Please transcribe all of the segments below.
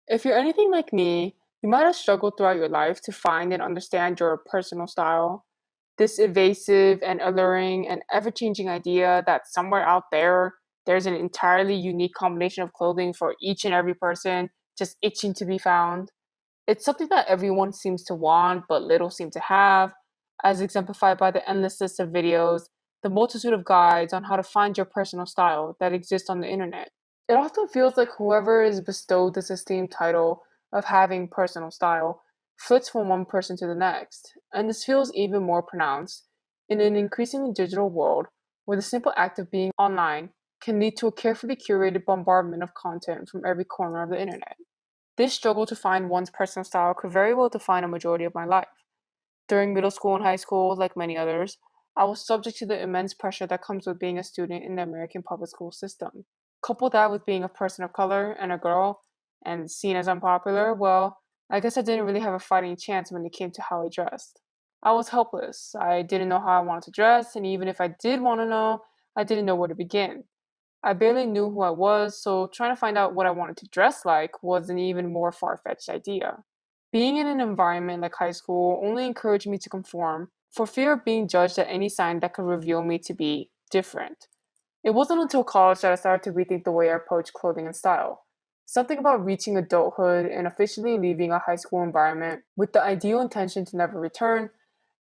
If you're anything like me, you might have struggled throughout your life to find and understand your personal style. This evasive and alluring and ever changing idea that somewhere out there, there's an entirely unique combination of clothing for each and every person just itching to be found. It's something that everyone seems to want, but little seem to have, as exemplified by the endless list of videos, the multitude of guides on how to find your personal style that exist on the internet. It often feels like whoever is bestowed this esteemed title of having personal style flits from one person to the next, and this feels even more pronounced in an increasingly digital world where the simple act of being online can lead to a carefully curated bombardment of content from every corner of the internet. This struggle to find one's personal style could very well define a majority of my life. During middle school and high school, like many others, I was subject to the immense pressure that comes with being a student in the American public school system. Couple that with being a person of color and a girl and seen as unpopular, well, I guess I didn't really have a fighting chance when it came to how I dressed. I was helpless. I didn't know how I wanted to dress, and even if I did want to know, I didn't know where to begin. I barely knew who I was, so trying to find out what I wanted to dress like was an even more far fetched idea. Being in an environment like high school only encouraged me to conform for fear of being judged at any sign that could reveal me to be different. It wasn't until college that I started to rethink the way I approach clothing and style. Something about reaching adulthood and officially leaving a high school environment with the ideal intention to never return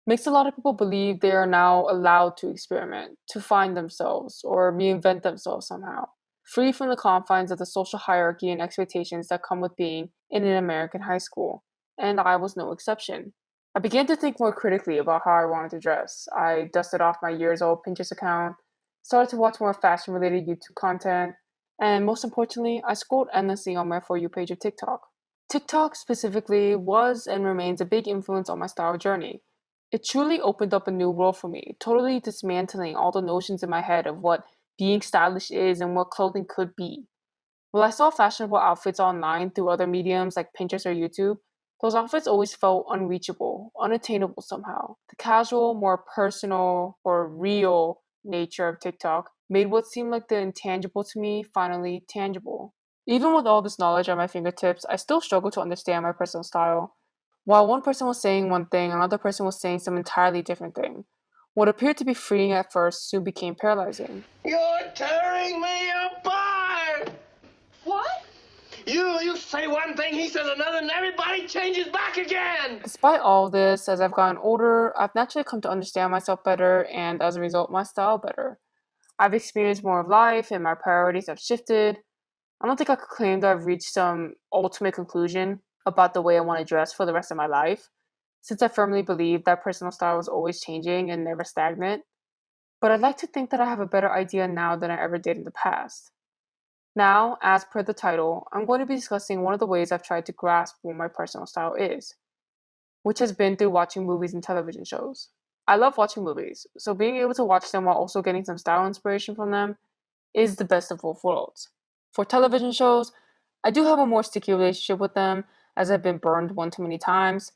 makes a lot of people believe they are now allowed to experiment, to find themselves, or reinvent themselves somehow, free from the confines of the social hierarchy and expectations that come with being in an American high school. And I was no exception. I began to think more critically about how I wanted to dress. I dusted off my years old Pinterest account, started to watch more fashion related YouTube content, and most importantly, I scrolled endlessly on my For You page of TikTok. TikTok specifically was and remains a big influence on my style journey. It truly opened up a new world for me, totally dismantling all the notions in my head of what being stylish is and what clothing could be. While I saw fashionable outfits online through other mediums like Pinterest or YouTube, those outfits always felt unreachable, unattainable somehow. The casual, more personal, or real nature of TikTok made what seemed like the intangible to me finally tangible. Even with all this knowledge at my fingertips, I still struggle to understand my personal style. While one person was saying one thing, another person was saying some entirely different thing. What appeared to be freeing at first soon became paralyzing. You're tearing me apart! What? You say one thing, he says another, and everybody changes back again! Despite all this, as I've gotten older, I've naturally come to understand myself better and as a result, my style better. I've experienced more of life and my priorities have shifted. I don't think I could claim that I've reached some ultimate conclusion about the way I want to dress for the rest of my life, since I firmly believe that personal style is always changing and never stagnant. But I'd like to think that I have a better idea now than I ever did in the past. Now, as per the title, I'm going to be discussing one of the ways I've tried to grasp what my personal style is, which has been through watching movies and television shows. I love watching movies, so being able to watch them while also getting some style inspiration from them is the best of both worlds. For television shows, I do have a more sticky relationship with them as I've been burned one too many times,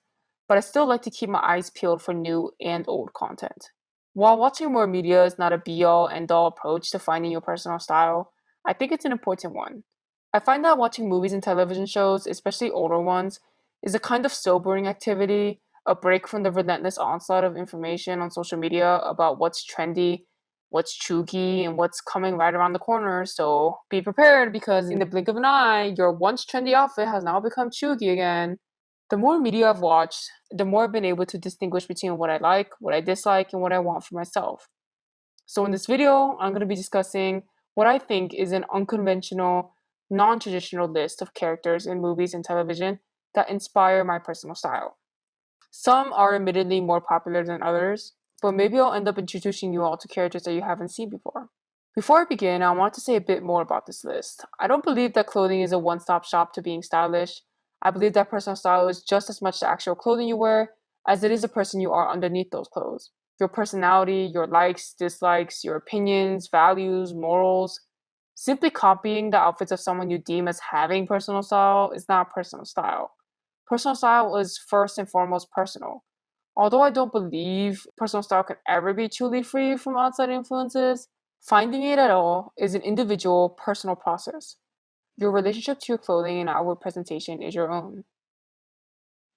but I still like to keep my eyes peeled for new and old content. While watching more media is not a be all end all approach to finding your personal style, I think it's an important one. I find that watching movies and television shows, especially older ones, is a kind of sobering activity, a break from the relentless onslaught of information on social media about what's trendy, what's chuggy, and what's coming right around the corner. So be prepared because in the blink of an eye, your once trendy outfit has now become chuggy again. The more media I've watched, the more I've been able to distinguish between what I like, what I dislike, and what I want for myself. So in this video, I'm going to be discussing what I think is an unconventional, non-traditional list of characters in movies and television that inspire my personal style. Some are admittedly more popular than others, but maybe I'll end up introducing you all to characters that you haven't seen before. Before I begin, I want to say a bit more about this list. I don't believe that clothing is a one-stop shop to being stylish. I believe that personal style is just as much the actual clothing you wear as it is the person you are underneath those clothes. Your personality, your likes, dislikes, your opinions, values, morals. Simply copying the outfits of someone you deem as having personal style is not personal style. Personal style is first and foremost personal. Although I don't believe personal style can ever be truly free from outside influences, finding it at all is an individual, personal process. Your relationship to your clothing and outward presentation is your own.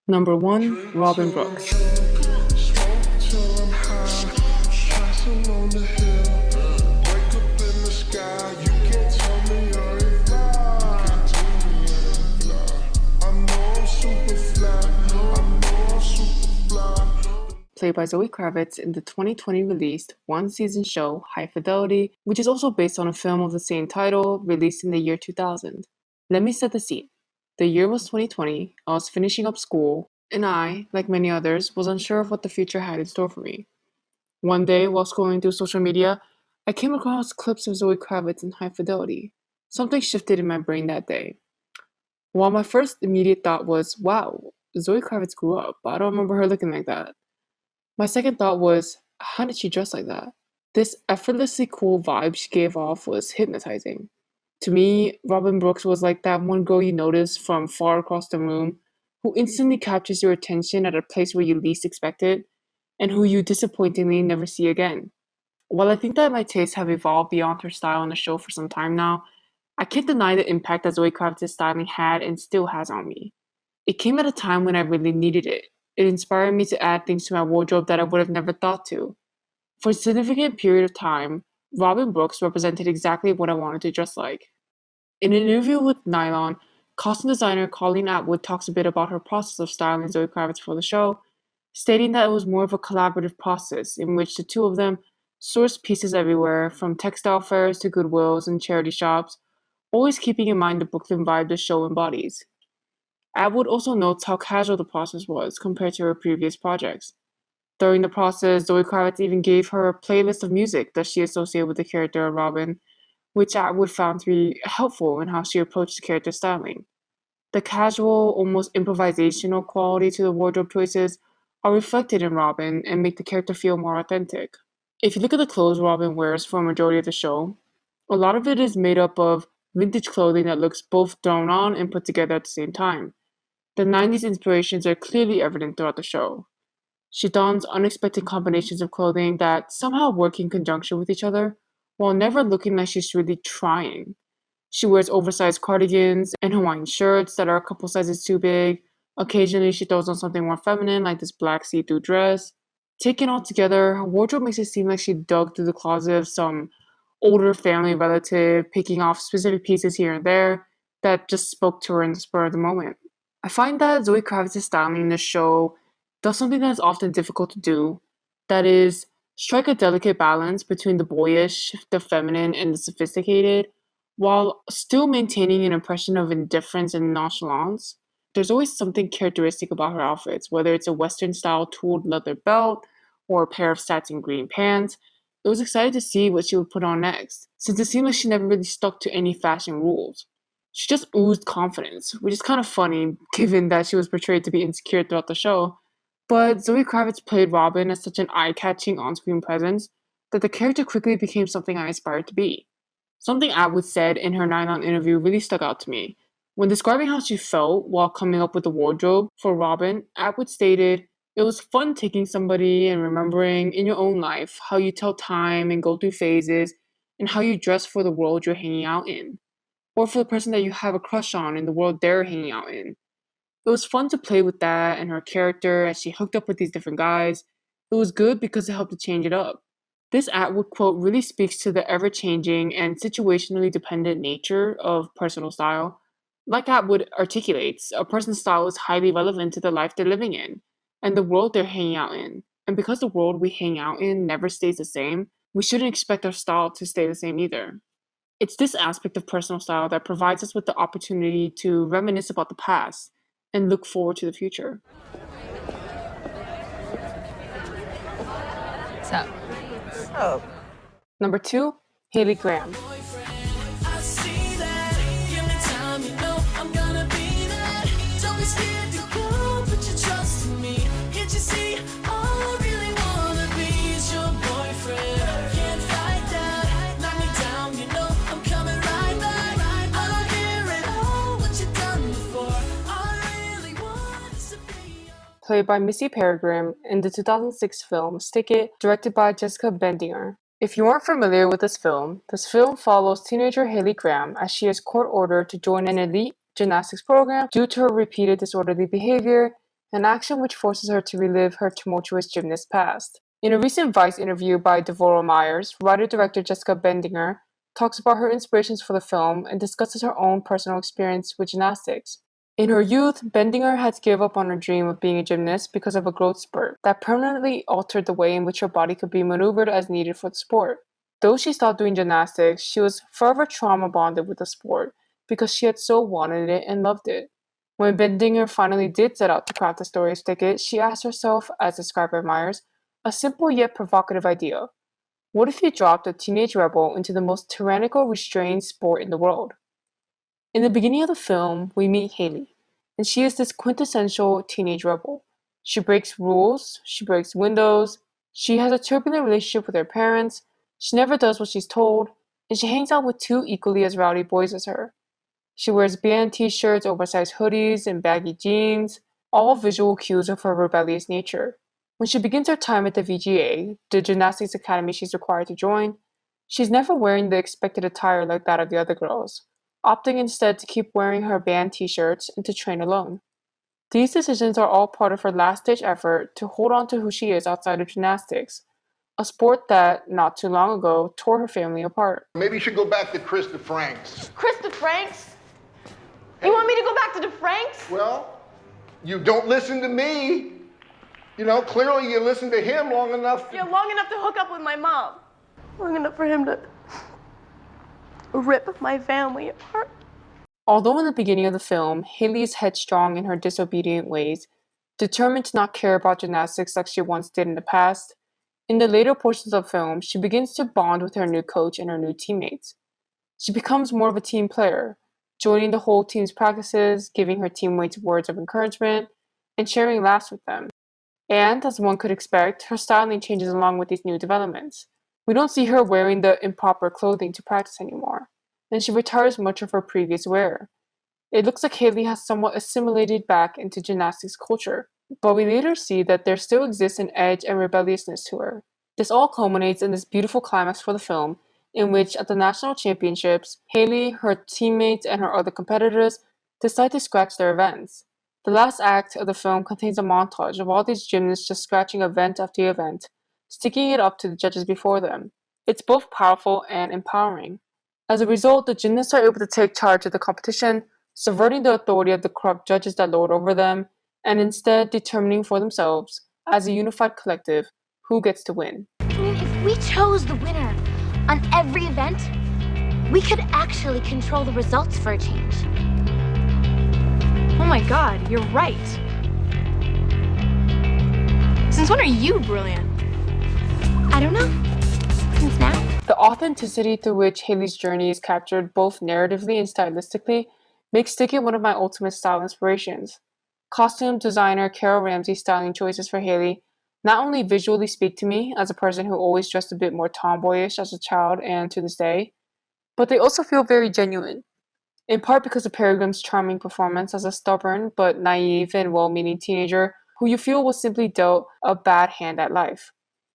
Number 1, Robyn Brooks. Played by Zoe Kravitz in the 2020 released one-season show High Fidelity, which is also based on a film of the same title released in the year 2000. Let me set the scene. The year was 2020, I was finishing up school, and I, like many others, was unsure of what the future had in store for me. One day, while scrolling through social media, I came across clips of Zoe Kravitz in High Fidelity. Something shifted in my brain that day. While my first immediate thought was, wow, Zoe Kravitz grew up, but I don't remember her looking like that. My second thought was, how did she dress like that? This effortlessly cool vibe she gave off was hypnotizing. To me, Robyn Brooks was like that one girl you notice from far across the room who instantly captures your attention at a place where you least expect it, and who you disappointingly never see again. While I think that my tastes have evolved beyond her style on the show for some time now, I can't deny the impact that Zoe Kravitz's styling had and still has on me. It came at a time when I really needed it. It inspired me to add things to my wardrobe that I would have never thought to. For a significant period of time, Robyn Brooks represented exactly what I wanted to dress like. In an interview with Nylon, costume designer Colleen Atwood talks a bit about her process of styling Zoe Kravitz for the show, stating that it was more of a collaborative process in which the two of them sourced pieces everywhere, from textile fairs to Goodwills and charity shops, always keeping in mind the Brooklyn vibe the show embodies. Atwood also notes how casual the process was compared to her previous projects. During the process, Zoe Kravitz even gave her a playlist of music that she associated with the character of Robyn, which Atwood found to be helpful in how she approached the character styling. The casual, almost improvisational quality to the wardrobe choices are reflected in Robyn and make the character feel more authentic. If you look at the clothes Robyn wears for a majority of the show, a lot of it is made up of vintage clothing that looks both thrown on and put together at the same time. The 90s inspirations are clearly evident throughout the show. She dons unexpected combinations of clothing that somehow work in conjunction with each other, while never looking like she's really trying. She wears oversized cardigans and Hawaiian shirts that are a couple sizes too big. Occasionally, she throws on something more feminine, like this black see-through dress. Taken all together, her wardrobe makes it seem like she dug through the closet of some older family relative, picking off specific pieces here and there that just spoke to her in the spur of the moment. I find that Zoe Kravitz's styling in this show does something that is often difficult to do. That is, strike a delicate balance between the boyish, the feminine, and the sophisticated, while still maintaining an impression of indifference and nonchalance. There's always something characteristic about her outfits, whether it's a Western style tooled leather belt or a pair of satin green pants. I was excited to see what she would put on next, since it seemed like she never really stuck to any fashion rules. She just oozed confidence, which is kind of funny given that she was portrayed to be insecure throughout the show. But Zoe Kravitz played Robyn as such an eye-catching on-screen presence that the character quickly became something I aspired to be. Something Atwood said in her 9 on interview really stuck out to me. When describing how she felt while coming up with the wardrobe for Robyn, Atwood stated, "It was fun taking somebody and remembering in your own life how you tell time and go through phases and how you dress for the world you're hanging out in, or for the person that you have a crush on in the world they're hanging out in. It was fun to play with that and her character as she hooked up with these different guys. It was good because it helped to change it up." This Atwood quote really speaks to the ever changing and situationally dependent nature of personal style. Like Atwood articulates, a person's style is highly relevant to the life they're living in and the world they're hanging out in. And because the world we hang out in never stays the same, we shouldn't expect our style to stay the same either. It's this aspect of personal style that provides us with the opportunity to reminisce about the past and look forward to the future. So, Oh, Number 2, Haley Graham. I see that. Give me time, you know I'm gonna be that. Don't be scared to go, put your trust in me. Can't you see? All I really wanna be is your boyfriend. Can't fight that. Knock me down, you know I'm coming right back. I don't care at all what you've done before. All I really want is to be your Played by Missy Peregrine in the 2006 film Stick It, directed by Jessica Bendinger. If you aren't familiar with this film follows teenager Haley Graham as she is court-ordered to join an elite gymnastics program due to her repeated disorderly behavior, an action which forces her to relive her tumultuous gymnast past. In a recent Vice interview by Devorah Myers, writer-director Jessica Bendinger talks about her inspirations for the film and discusses her own personal experience with gymnastics. In her youth, Bendinger had to give up on her dream of being a gymnast because of a growth spurt that permanently altered the way in which her body could be maneuvered as needed for the sport. Though she stopped doing gymnastics, she was forever trauma bonded with the sport because she had so wanted it and loved it. When Bendinger finally did set out to craft the story of Stick It, she asked herself, as described by Myers, a simple yet provocative idea. What if you dropped a teenage rebel into the most tyrannical, restrained sport in the world? In the beginning of the film, we meet Haley, and she is this quintessential teenage rebel. She breaks rules, she breaks windows, she has a turbulent relationship with her parents, she never does what she's told, and she hangs out with two equally as rowdy boys as her. She wears band t-shirts, oversized hoodies, and baggy jeans, all visual cues of her rebellious nature. When she begins her time at the VGA, the gymnastics academy she's required to join, she's never wearing the expected attire like that of the other girls, opting instead to keep wearing her band t-shirts and to train alone. These decisions are all part of her last-ditch effort to hold on to who she is outside of gymnastics, a sport that, not too long ago, tore her family apart. Maybe you should go back to Chris DeFranks. Chris DeFranks? You want me to go back to DeFranks? Well, you don't listen to me. You know, clearly you listened to him long enough. Yeah, long enough to hook up with my mom. Long enough for him to rip my family apart. Although in the beginning of the film, Haley is headstrong in her disobedient ways, determined to not care about gymnastics like she once did in the past, in the later portions of the film, she begins to bond with her new coach and her new teammates. She becomes more of a team player, joining the whole team's practices, giving her teammates words of encouragement, and sharing laughs with them. And, as one could expect, her styling changes along with these new developments. We don't see her wearing the improper clothing to practice anymore, and she retires much of her previous wear. It looks like Haley has somewhat assimilated back into gymnastics culture, but we later see that there still exists an edge and rebelliousness to her. This all culminates in this beautiful climax for the film, in which at the national championships, Haley, her teammates, and her other competitors decide to scratch their events. The last act of the film contains a montage of all these gymnasts just scratching event after event, sticking it up to the judges before them. It's both powerful and empowering. As a result, the gymnasts are able to take charge of the competition, subverting the authority of the corrupt judges that lord over them, and instead determining for themselves, as a unified collective, who gets to win. I mean, if we chose the winner on every event, we could actually control the results for a change. Oh my god, you're right. Since when are you brilliant? I don't know. Since now? The authenticity through which Haley's journey is captured both narratively and stylistically makes Stick It one of my ultimate style inspirations. Costume designer Carol Ramsey's styling choices for Haley not only visually speak to me as a person who always dressed a bit more tomboyish as a child and to this day, but they also feel very genuine, in part because of Peregrine's charming performance as a stubborn but naive and well-meaning teenager who you feel was simply dealt a bad hand at life.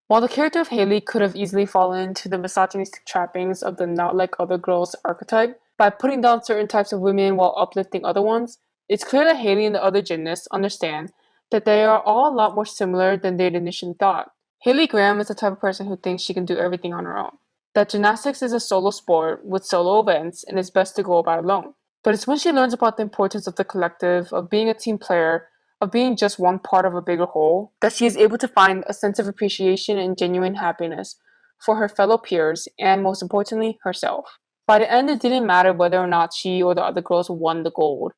While the character of Haley could have easily fallen into the misogynistic trappings of the not like other girls archetype by putting down certain types of women while uplifting other ones, it's clear that Haley and the other gymnasts understand that they are all a lot more similar than they'd initially thought. Haley Graham is the type of person who thinks she can do everything on her own, that gymnastics is a solo sport with solo events and it's best to go about alone. But it's when she learns about the importance of the collective, of being a team player, of being just one part of a bigger whole, that she is able to find a sense of appreciation and genuine happiness for her fellow peers and, most importantly, herself. By the end, it didn't matter whether or not she or the other girls won the gold.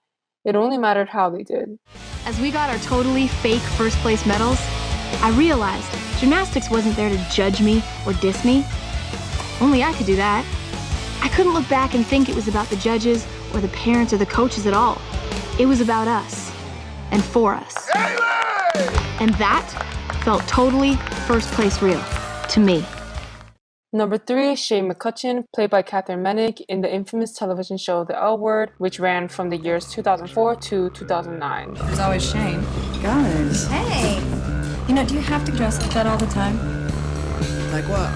It only mattered how they did. As we got our totally fake first place medals, I realized gymnastics wasn't there to judge me or diss me. Only I could do that. I couldn't look back and think it was about the judges or the parents or the coaches at all. It was about us and for us. And that felt totally first place real to me. Number 3 is Shay McCutcheon, played by Catherine Mennick in the infamous television show The L Word, which ran from the years 2004 to 2009. There's always Shane. Guys. Hey! You know, do you have to dress like that all the time? Like what?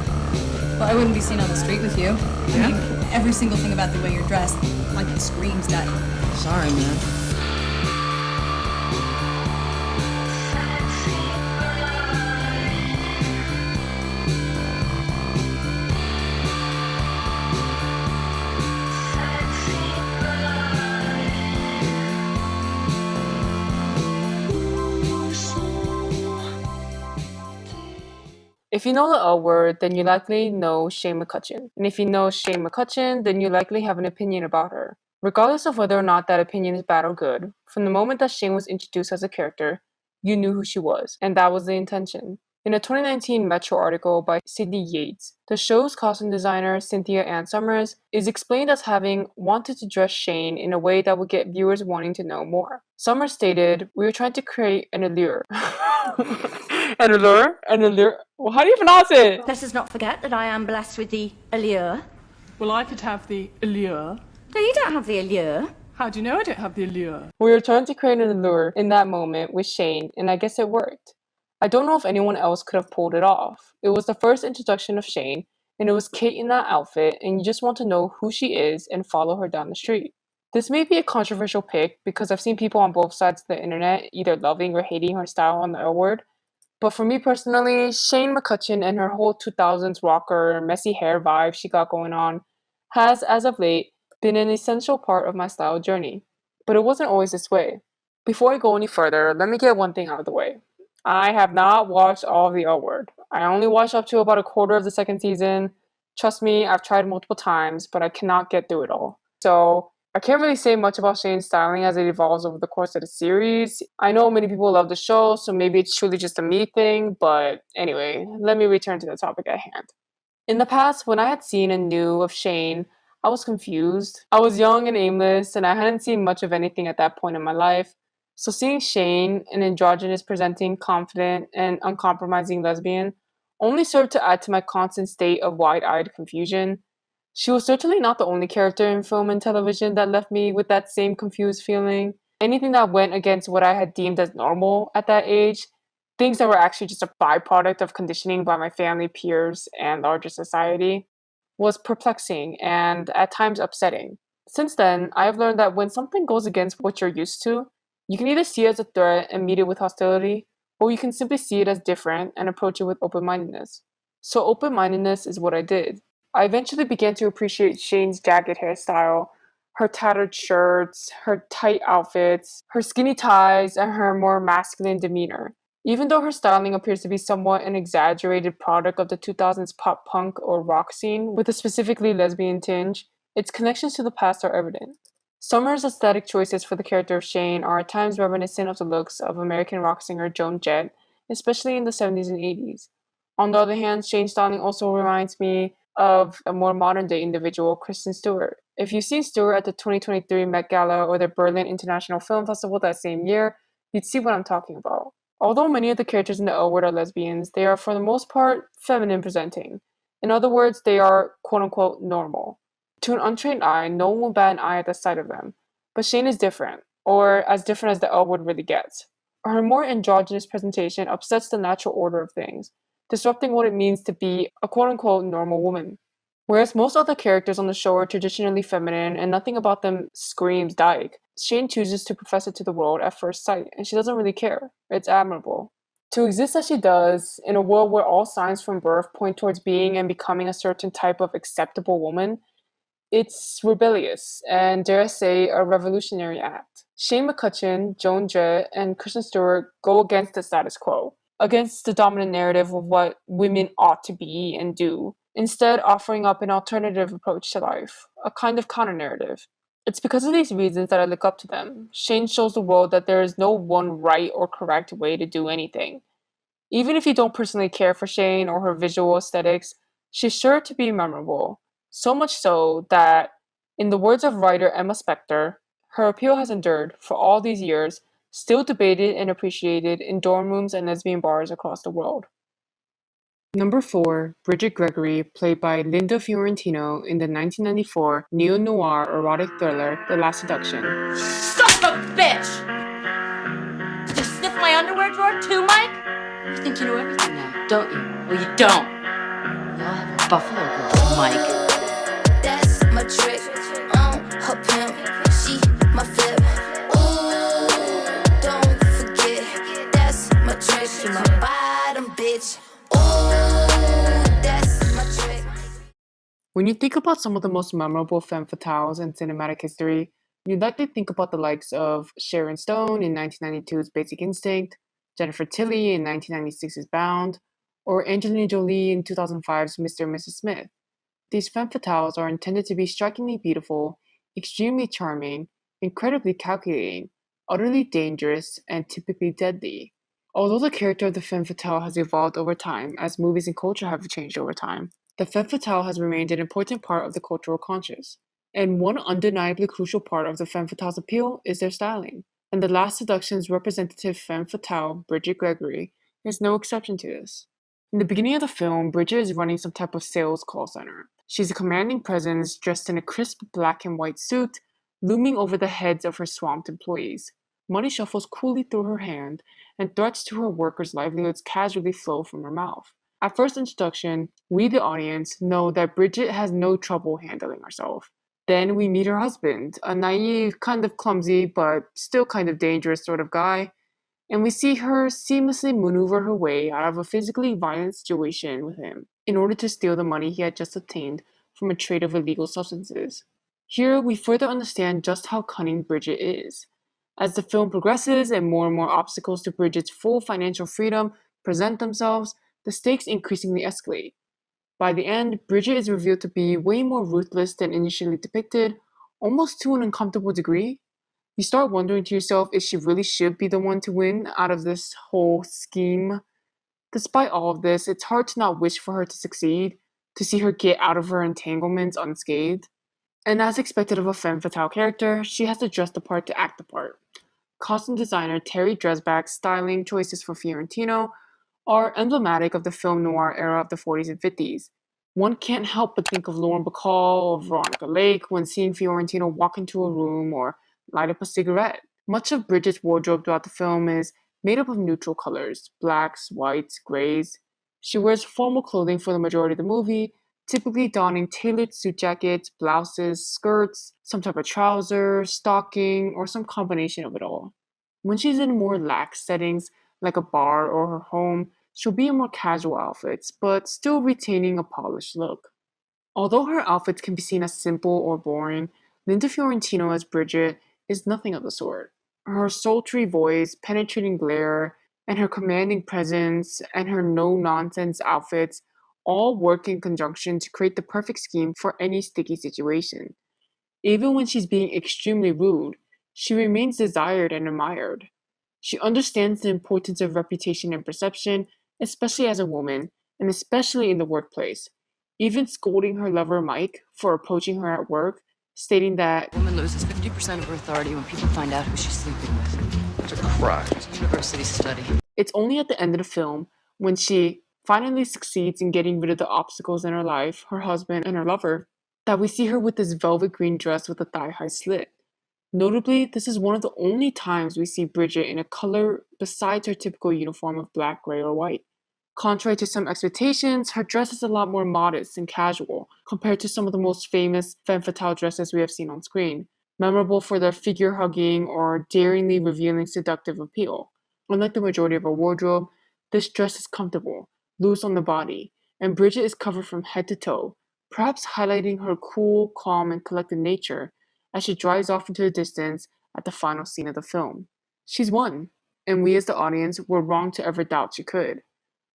Well, I wouldn't be seen on the street with you. I mean, every single thing about the way you're dressed, like it screams dyke. Sorry, man. If you know the L word, then you likely know Shane McCutcheon. And if you know Shane McCutcheon, then you likely have an opinion about her. Regardless of whether or not that opinion is bad or good, from the moment that Shane was introduced as a character, you knew who she was, and that was the intention. In a 2019 Metro article by Sydney Yates, the show's costume designer, Cynthia Ann Summers, is explained as having wanted to dress Shane in a way that would get viewers wanting to know more. Summers stated, "We were trying to create an allure." An allure? An allure? Well, how do you pronounce it? Let us not forget that I am blessed with the allure. Well, I could have the allure. No, you don't have the allure. How do you know I don't have the allure? We were trying to create an allure in that moment with Shane, and I guess it worked. I don't know if anyone else could have pulled it off. It was the first introduction of Shane, and it was Kate in that outfit, and you just want to know who she is and follow her down the street. This may be a controversial pick because I've seen people on both sides of the internet either loving or hating her style on the L word. But for me personally, Shane McCutcheon and her whole 2000s rocker, messy hair vibe she got going on has, as of late, been an essential part of my style journey. But it wasn't always this way. Before I go any further, let me get one thing out of the way. I have not watched all of the L word. I only watched up to about a quarter of the second season. Trust me, I've tried multiple times, but I cannot get through it all. So I can't really say much about Shane's styling as it evolves over the course of the series. I know many people love the show, so maybe it's truly just a me thing, but anyway, let me return to the topic at hand. In the past, when I had seen and knew of Shane, I was confused. I was young and aimless, and I hadn't seen much of anything at that point in my life. So seeing Shane, an androgynous presenting, confident, and uncompromising lesbian, only served to add to my constant state of wide-eyed confusion. She was certainly not the only character in film and television that left me with that same confused feeling. Anything that went against what I had deemed as normal at that age, things that were actually just a byproduct of conditioning by my family, peers, and larger society, was perplexing and at times upsetting. Since then, I have learned that when something goes against what you're used to, you can either see it as a threat and meet it with hostility, or you can simply see it as different and approach it with open-mindedness. So open-mindedness is what I did. I eventually began to appreciate Shane's jagged hairstyle, her tattered shirts, her tight outfits, her skinny ties, and her more masculine demeanor. Even though her styling appears to be somewhat an exaggerated product of the 2000s pop punk or rock scene with a specifically lesbian tinge, its connections to the past are evident. Summers' aesthetic choices for the character of Shane are at times reminiscent of the looks of American rock singer Joan Jett, especially in the 70s and 80s. On the other hand, Shane's styling also reminds me of a more modern-day individual, Kristen Stewart. If you've seen Stewart at the 2023 Met Gala or the Berlin International Film Festival that same year, you'd see what I'm talking about. Although many of the characters in the L word are lesbians, they are for the most part feminine presenting. In other words, they are quote-unquote normal. To an untrained eye, no one will bat an eye at the sight of them. But Shane is different, or as different as the L word really gets. Her more androgynous presentation upsets the natural order of things, disrupting what it means to be a quote-unquote normal woman. Whereas most other characters on the show are traditionally feminine and nothing about them screams dyke, Shane chooses to profess it to the world at first sight, and she doesn't really care. It's admirable. To exist as she does, in a world where all signs from birth point towards being and becoming a certain type of acceptable woman, it's rebellious, and dare I say, a revolutionary act. Shane McCutcheon, Joan Jett, and Kristen Stewart go against the status quo, against the dominant narrative of what women ought to be and do, instead offering up an alternative approach to life, a kind of counter-narrative. It's because of these reasons that I look up to them. Shane shows the world that there is no one right or correct way to do anything. Even if you don't personally care for Shane or her visual aesthetics, she's sure to be memorable. So much so that, in the words of writer Emma Spector, her appeal has endured, for all these years, still debated and appreciated in dorm rooms and lesbian bars across the world. Number 4, Bridget Gregory, played by Linda Fiorentino in the 1994 neo-noir erotic thriller The Last Seduction. Son of a bitch! Did you sniff my underwear drawer too, Mike? You think you know everything now, don't you? Well, you don't. We all have Buffalo Girl, Mike. That's my trick. Her pimp, she my flip. Ooh, don't forget, that's my trick. She my bottom bitch. Ooh, that's my trick. When you think about some of the most memorable femme fatales in cinematic history, you'd likely think about the likes of Sharon Stone in 1992's Basic Instinct, Jennifer Tilly in 1996's Bound, or Angelina Jolie in 2005's Mr. and Mrs. Smith. These femme fatales are intended to be strikingly beautiful, extremely charming, incredibly calculating, utterly dangerous, and typically deadly. Although the character of the femme fatale has evolved over time as movies and culture have changed over time, the femme fatale has remained an important part of the cultural conscious. And one undeniably crucial part of the femme fatale's appeal is their styling. And The Last Seduction's representative femme fatale, Bridget Gregory, is no exception to this. In the beginning of the film, Bridget is running some type of sales call center. She's a commanding presence dressed in a crisp black and white suit, looming over the heads of her swamped employees. Money shuffles coolly through her hand, and threats to her workers' livelihoods casually flow from her mouth. At first introduction, we, the audience, know that Bridget has no trouble handling herself. Then we meet her husband, a naive, kind of clumsy, but still kind of dangerous sort of guy, and we see her seamlessly maneuver her way out of a physically violent situation with him in order to steal the money he had just obtained from a trade of illegal substances. Here, we further understand just how cunning Bridget is. As the film progresses and more obstacles to Bridget's full financial freedom present themselves, the stakes increasingly escalate. By the end, Bridget is revealed to be way more ruthless than initially depicted, almost to an uncomfortable degree. You start wondering to yourself if she really should be the one to win out of this whole scheme. Despite all of this, it's hard to not wish for her to succeed, to see her get out of her entanglements unscathed. And as expected of a femme fatale character, she has to dress the part to act the part. Costume designer Terry Dresbach's styling choices for Fiorentino are emblematic of the film noir era of the 40s and 50s. One can't help but think of Lauren Bacall or Veronica Lake when seeing Fiorentino walk into a room or light up a cigarette. Much of Bridget's wardrobe throughout the film is made up of neutral colors, blacks, whites, grays. She wears formal clothing for the majority of the movie, typically donning tailored suit jackets, blouses, skirts, some type of trouser, stocking, or some combination of it all. When she's in more lax settings, like a bar or her home, she'll be in more casual outfits, but still retaining a polished look. Although her outfits can be seen as simple or boring, Linda Fiorentino as Bridget is nothing of the sort. Her sultry voice, penetrating glare, and her commanding presence, and her no-nonsense outfits all work in conjunction to create the perfect scheme for any sticky situation. Even when she's being extremely rude, she remains desired and admired. She understands the importance of reputation and perception, especially as a woman, and especially in the workplace, even scolding her lover Mike for approaching her at work, stating that A woman loses 50% of her authority when people find out who she's sleeping with. It's a crime. It's a university study. it's only at the end of the film, when she finally succeeds in getting rid of the obstacles in her life, her husband and her lover, that we see her with this velvet green dress with a thigh-high slit. Notably, this is one of the only times we see Bridget in a color besides her typical uniform of black, gray, or white. Contrary to some expectations, her dress is a lot more modest and casual compared to some of the most famous femme fatale dresses we have seen on screen, memorable for their figure-hugging or daringly revealing seductive appeal. Unlike the majority of her wardrobe, this dress is comfortable, loose on the body, and Bridget is covered from head to toe, perhaps highlighting her cool, calm, and collected nature as she drives off into the distance at the final scene of the film. She's won, and we as the audience were wrong to ever doubt she could.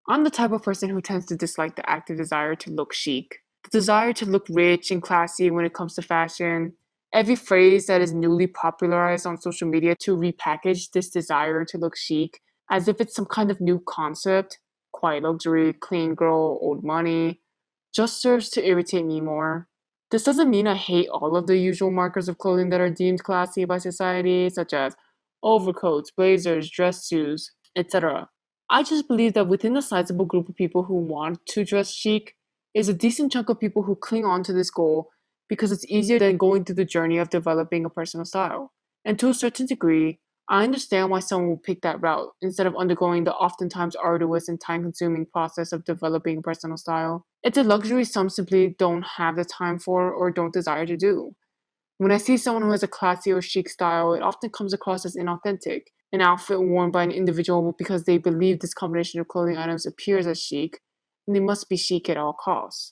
I'm the type of person who tends to dislike the active desire to look chic, the desire to look rich and classy when it comes to fashion. Every phrase that is newly popularized on social media to repackage this desire to look chic as if it's some kind of new concept, quiet luxury, clean girl, old money, just serves to irritate me more. This doesn't mean I hate all of the usual markers of clothing that are deemed classy by society, such as overcoats, blazers, dress shoes, etc. I just believe that within a sizable group of people who want to dress chic is a decent chunk of people who cling on to this goal because it's easier than going through the journey of developing a personal style. And to a certain degree, I understand why someone would pick that route instead of undergoing the oftentimes arduous and time-consuming process of developing a personal style. It's a luxury some simply don't have the time for or don't desire to do. When I see someone who has a classy or chic style, it often comes across as inauthentic. An outfit worn by an individual because they believe this combination of clothing items appears as chic, and they must be chic at all costs.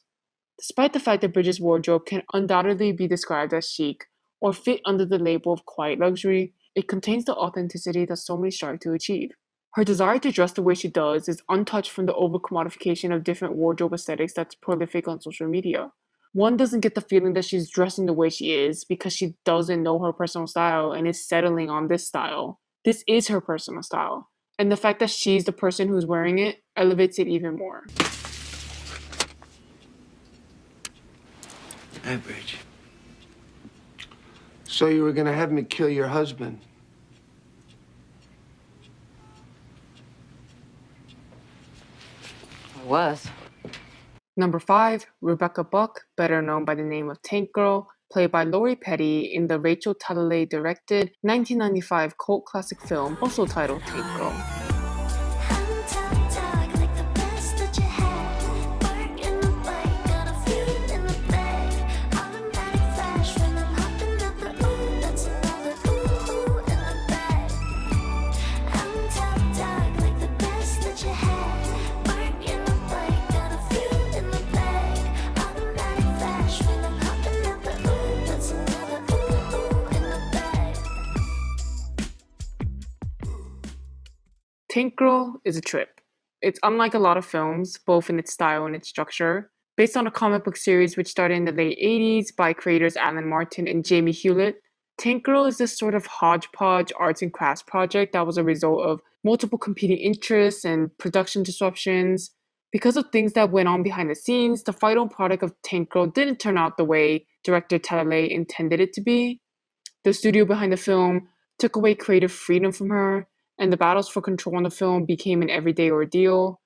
Despite the fact that Bridget's wardrobe can undoubtedly be described as chic or fit under the label of quiet luxury, it contains the authenticity that so many strive to achieve. Her desire to dress the way she does is untouched from the over-commodification of different wardrobe aesthetics that's prolific on social media. One doesn't get the feeling that she's dressing the way she is because she doesn't know her personal style and is settling on this style. This is her personal style, and the fact that she's the person who's wearing it elevates it even more. Hey, Bridget. So you were gonna have me kill your husband? I was. Number 5, Rebecca Buck, better known by the name of Tank Girl, played by Lori Petty in the Rachel Talalay directed 1995 cult classic film also titled Tank Girl. Tank Girl is a trip. It's unlike a lot of films, both in its style and its structure. Based on a comic book series which started in the late 80s by creators Alan Martin and Jamie Hewlett, Tank Girl is this sort of hodgepodge arts and crafts project that was a result of multiple competing interests and production disruptions. Because of things that went on behind the scenes, the final product of Tank Girl didn't turn out the way director Talalay intended it to be. The studio behind the film took away creative freedom from her, and the battles for control on the film became an everyday ordeal.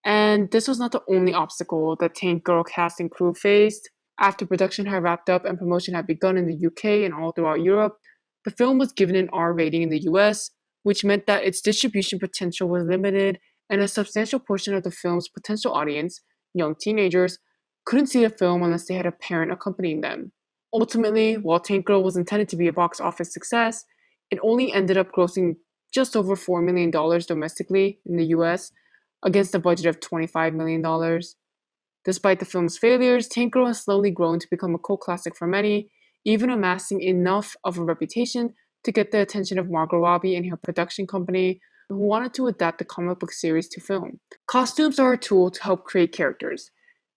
And this was not the only obstacle that Tank Girl cast and crew faced. After production had wrapped up and promotion had begun in the UK and all throughout Europe, the film was given an R rating in the US, which meant that its distribution potential was limited, and a substantial portion of the film's potential audience, young teenagers, couldn't see the film unless they had a parent accompanying them. Ultimately, while Tank Girl was intended to be a box office success, it only ended up grossing just over $4 million domestically in the US, against a budget of $25 million. Despite the film's failures, Tank Girl has slowly grown to become a cult classic for many, even amassing enough of a reputation to get the attention of Margot Robbie and her production company, who wanted to adapt the comic book series to film. Costumes are a tool to help create characters.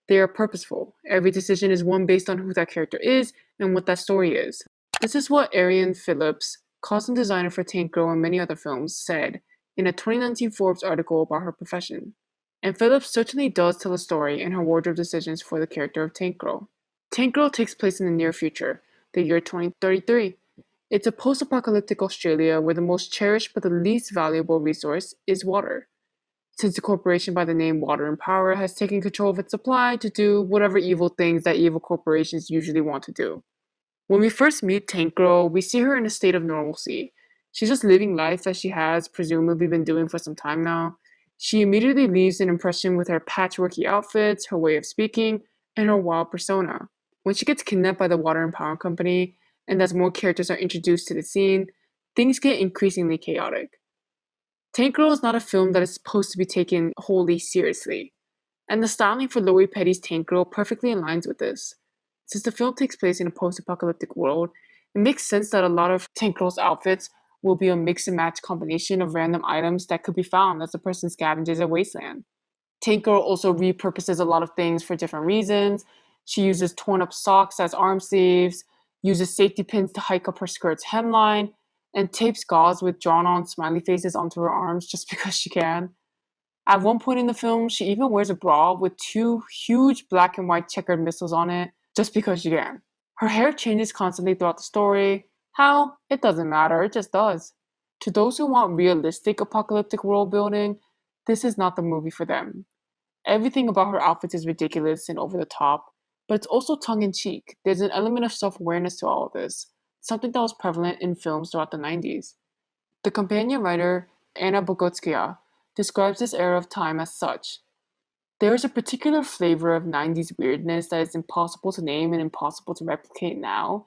They are purposeful. Every decision is one based on who that character is and what that story is. This is what Arian Phillips, costume designer for Tank Girl and many other films, said in a 2019 Forbes article about her profession. And Phillips certainly does tell a story in her wardrobe decisions for the character of Tank Girl. Tank Girl takes place in the near future, the year 2033. It's a post-apocalyptic Australia where the most cherished but the least valuable resource is water, since a corporation by the name Water and Power has taken control of its supply to do whatever evil things that evil corporations usually want to do. When we first meet Tank Girl, we see her in a state of normalcy. She's just living life as she has presumably been doing for some time now. She immediately leaves an impression with her patchworky outfits, her way of speaking, and her wild persona. When she gets kidnapped by the Water and Power Company, and as more characters are introduced to the scene, things get increasingly chaotic. Tank Girl is not a film that is supposed to be taken wholly seriously, and the styling for Lori Petty's Tank Girl perfectly aligns with this. Since the film takes place in a post-apocalyptic world, it makes sense that a lot of Tank Girl's outfits will be a mix and match combination of random items that could be found as the person scavenges a wasteland. Tank Girl also repurposes a lot of things for different reasons. She uses torn up socks as arm sleeves, uses safety pins to hike up her skirt's hemline, and tapes gauze with drawn on smiley faces onto her arms just because she can. At one point in the film, she even wears a bra with 2 huge black and white checkered missiles on it, just because she can. Her hair changes constantly throughout the story. How? It doesn't matter, it just does. To those who want realistic apocalyptic world building, this is not the movie for them. Everything about her outfits is ridiculous and over the top, but it's also tongue-in-cheek. There's an element of self-awareness to all of this, something that was prevalent in films throughout the 90s. The companion writer, Anna Bogotskaya, describes this era of time as such. There is a particular flavor of 90s weirdness that is impossible to name and impossible to replicate now.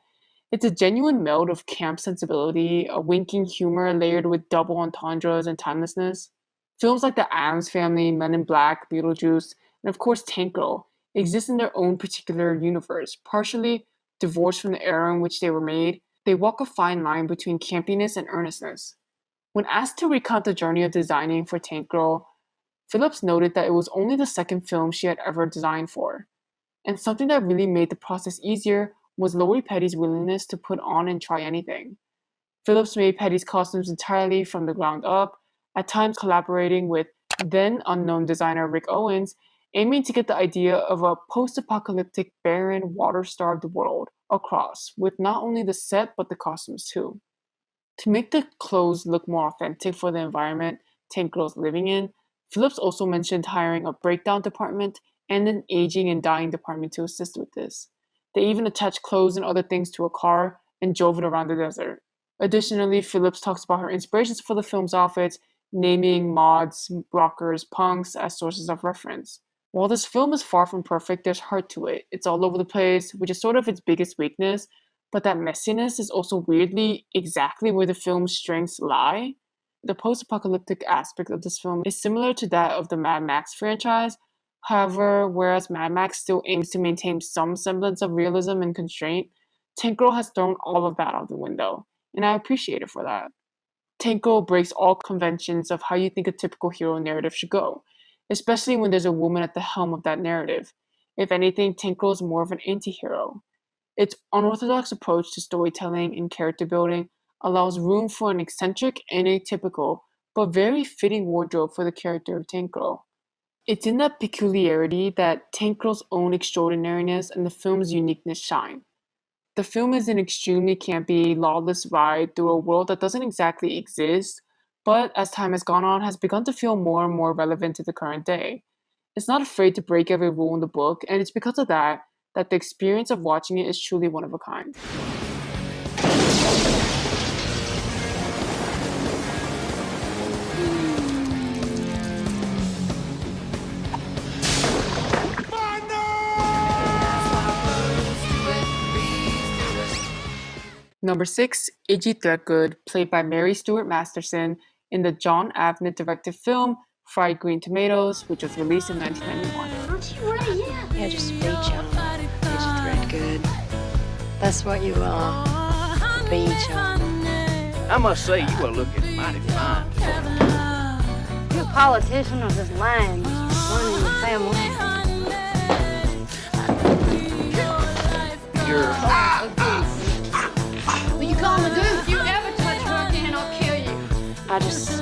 It's a genuine meld of camp sensibility, a winking humor layered with double entendres and timelessness. Films like The Addams Family, Men in Black, Beetlejuice, and of course Tank Girl exist in their own particular universe, partially divorced from the era in which they were made. They walk a fine line between campiness and earnestness. When asked to recount the journey of designing for Tank Girl, Phillips noted that it was only the second film she had ever designed for. And something that really made the process easier was Lori Petty's willingness to put on and try anything. Phillips made Petty's costumes entirely from the ground up, at times collaborating with then unknown designer Rick Owens, aiming to get the idea of a post-apocalyptic, barren, water-starved world across, with not only the set but the costumes too. To make the clothes look more authentic for the environment Tank Girl's living in, Phillips also mentioned hiring a breakdown department and an aging and dying department to assist with this. They even attached clothes and other things to a car and drove it around the desert. Additionally, Phillips talks about her inspirations for the film's outfits, naming mods, rockers, punks as sources of reference. While this film is far from perfect, there's heart to it. It's all over the place, which is sort of its biggest weakness, but that messiness is also weirdly exactly where the film's strengths lie. The post-apocalyptic aspect of this film is similar to that of the Mad Max franchise. However, whereas Mad Max still aims to maintain some semblance of realism and constraint, Tank Girl has thrown all of that out the window, and I appreciate it for that. Tank Girl breaks all conventions of how you think a typical hero narrative should go, especially when there's a woman at the helm of that narrative. If anything, Tank Girl is more of an anti-hero. Its unorthodox approach to storytelling and character building allows room for an eccentric and atypical, but very fitting wardrobe for the character of Tank Girl. It's in that peculiarity that Tank Girl's own extraordinariness and the film's uniqueness shine. The film is an extremely campy, lawless ride through a world that doesn't exactly exist, but as time has gone on, has begun to feel more and more relevant to the current day. It's not afraid to break every rule in the book, and it's because of that the experience of watching it is truly one of a kind. Number 6, Idgie Threadgoode, played by Mary Stuart Masterson in the John Avnet directed film Fried Green Tomatoes, which was released in 1991. Aren't you ready yet? Yeah, just reach out. Idgie Threadgoode. That's what you are. Beach I must say, you are looking mighty fine. You a politician or just lying, running the family? You're... Will you call me dude? If you ever touch her again, I'll kill you. I just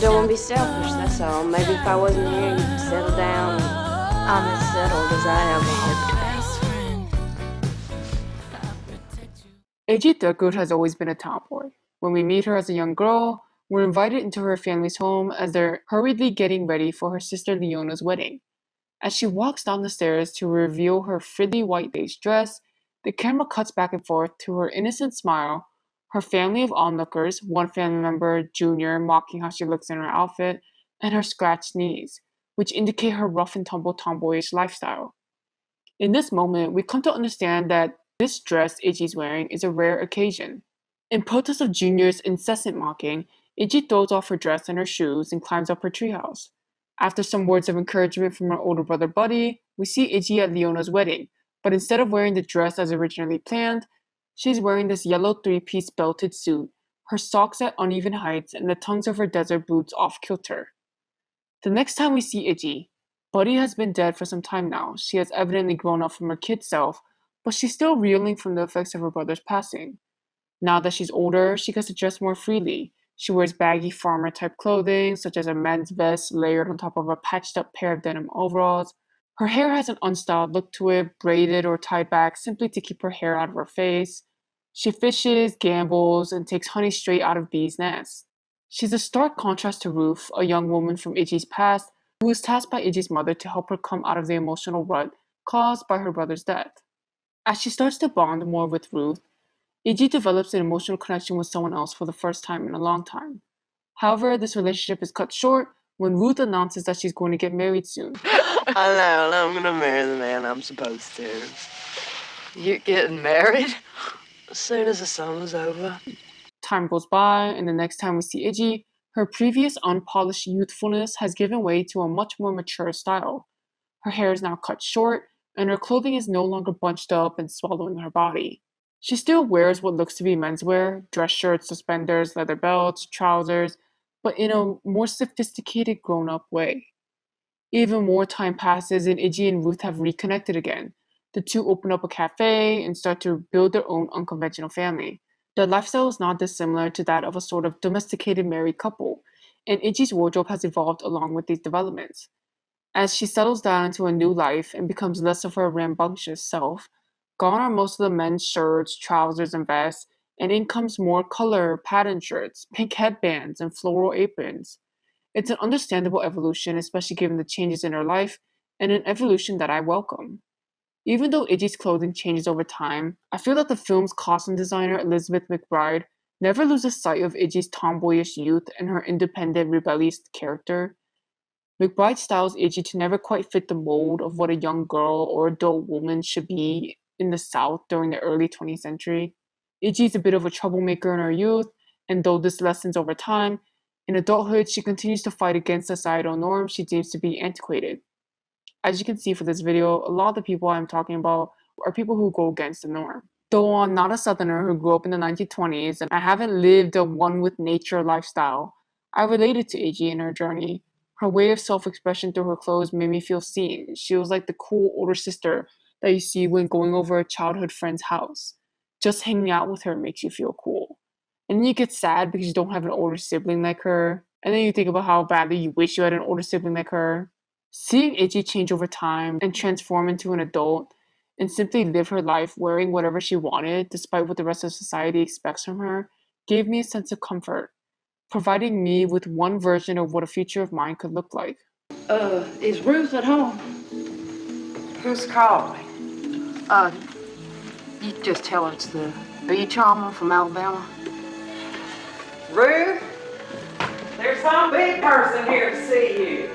don't want to be selfish, that's all. Maybe if I wasn't here, you'd settle down. I'm as settled as I ever hope to be. Idgie Threadgoode has always been a tomboy. When we meet her as a young girl, we're invited into her family's home as they're hurriedly getting ready for her sister Leona's wedding. As she walks down the stairs to reveal her frilly white lace dress, the camera cuts back and forth to her innocent smile, her family of onlookers, one family member, Junior, mocking how she looks in her outfit, and her scratched knees, which indicate her rough and tumble tomboyish lifestyle. In this moment, we come to understand that this dress Idgie's wearing is a rare occasion. In protest of Junior's incessant mocking, Idgie throws off her dress and her shoes and climbs up her treehouse. After some words of encouragement from her older brother Buddy, we see Idgie at Leona's wedding, but instead of wearing the dress as originally planned, she's wearing this yellow three-piece belted suit, her socks at uneven heights, and the tongues of her desert boots off kilter. The next time we see Idgie, Buddy has been dead for some time now. She has evidently grown up from her kid self, but she's still reeling from the effects of her brother's passing. Now that she's older, she gets to dress more freely. She wears baggy farmer-type clothing, such as a men's vest layered on top of a patched-up pair of denim overalls. Her hair has an unstyled look to it, braided or tied back simply to keep her hair out of her face. She fishes, gambles, and takes honey straight out of bees' nests. She's a stark contrast to Ruth, a young woman from Idgie's past, who was tasked by Idgie's mother to help her come out of the emotional rut caused by her brother's death. As she starts to bond more with Ruth, Idgie develops an emotional connection with someone else for the first time in a long time. However, this relationship is cut short when Ruth announces that she's going to get married soon. I know, I'm gonna marry the man I'm supposed to. You're getting married? As soon as the summer's over. Time goes by, and the next time we see Idgie, her previous unpolished youthfulness has given way to a much more mature style. Her hair is now cut short, and her clothing is no longer bunched up and swallowing her body. She still wears what looks to be menswear: dress shirts, suspenders, leather belts, trousers, but in a more sophisticated, grown up way. Even more time passes, and Idgie and Ruth have reconnected again. The two open up a cafe and start to build their own unconventional family. Their lifestyle is not dissimilar to that of a sort of domesticated married couple, and Idgie's wardrobe has evolved along with these developments. As she settles down into a new life and becomes less of her rambunctious self, gone are most of the men's shirts, trousers, and vests, and in comes more color, pattern shirts, pink headbands, and floral aprons. It's an understandable evolution, especially given the changes in her life, and an evolution that I welcome. Even though Idgie's clothing changes over time, I feel that the film's costume designer Elizabeth McBride never loses sight of Idgie's tomboyish youth and her independent, rebellious character. McBride styles Idgie to never quite fit the mold of what a young girl or adult woman should be in the South during the early 20th century. Idgie's a bit of a troublemaker in her youth, and though this lessens over time, in adulthood she continues to fight against societal norms she deems to be antiquated. As you can see for this video, a lot of the people I'm talking about are people who go against the norm. Though I'm not a Southerner who grew up in the 1920s and I haven't lived a one with nature lifestyle, I related to Idgie in her journey. Her way of self-expression through her clothes made me feel seen. She was like the cool older sister that you see when going over a childhood friend's house. Just hanging out with her makes you feel cool. And then you get sad because you don't have an older sibling like her. And then you think about how badly you wish you had an older sibling like her. Seeing Idgie change over time and transform into an adult and simply live her life wearing whatever she wanted despite what the rest of society expects from her gave me a sense of comfort, providing me with one version of what a future of mine could look like. Is Ruth at home? Who's calling? You just tell her it's the beach charmer from Alabama. Ruth, there's some big person here to see you.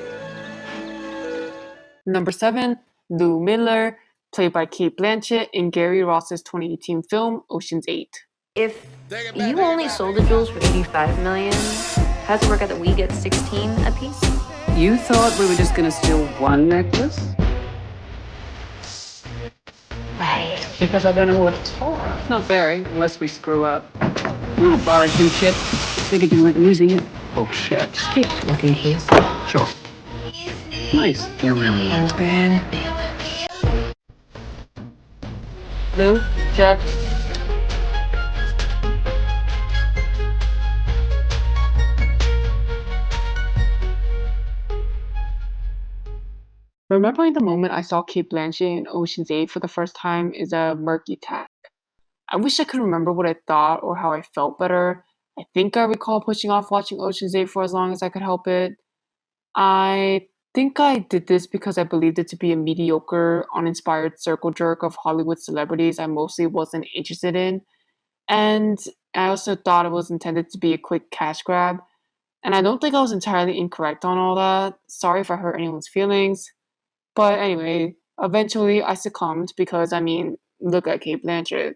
Number 7, Lou Miller, played by Cate Blanchett in Gary Ross's 2018 film Ocean's 8. If you only sold the jewels for $85 million, how does it work out that we get 16 apiece? You thought we were just gonna steal one necklace? Right. Because I don't know what it's for. Not very, unless we screw up. You borrowed some shit. Figured you weren't using it. Oh shit. Just keep looking here. Sure. Nice. You're really open. Lou, Jack. Remembering the moment I saw Cate Blanchett in Ocean's 8 for the first time is a murky task. I wish I could remember what I thought or how I felt better. I think I recall pushing off watching Ocean's 8 for as long as I could help it. I think I did this because I believed it to be a mediocre, uninspired circle jerk of Hollywood celebrities I mostly wasn't interested in. And I also thought it was intended to be a quick cash grab. And I don't think I was entirely incorrect on all that. Sorry if I hurt anyone's feelings. But anyway, eventually I succumbed because, look at Cate Blanchett.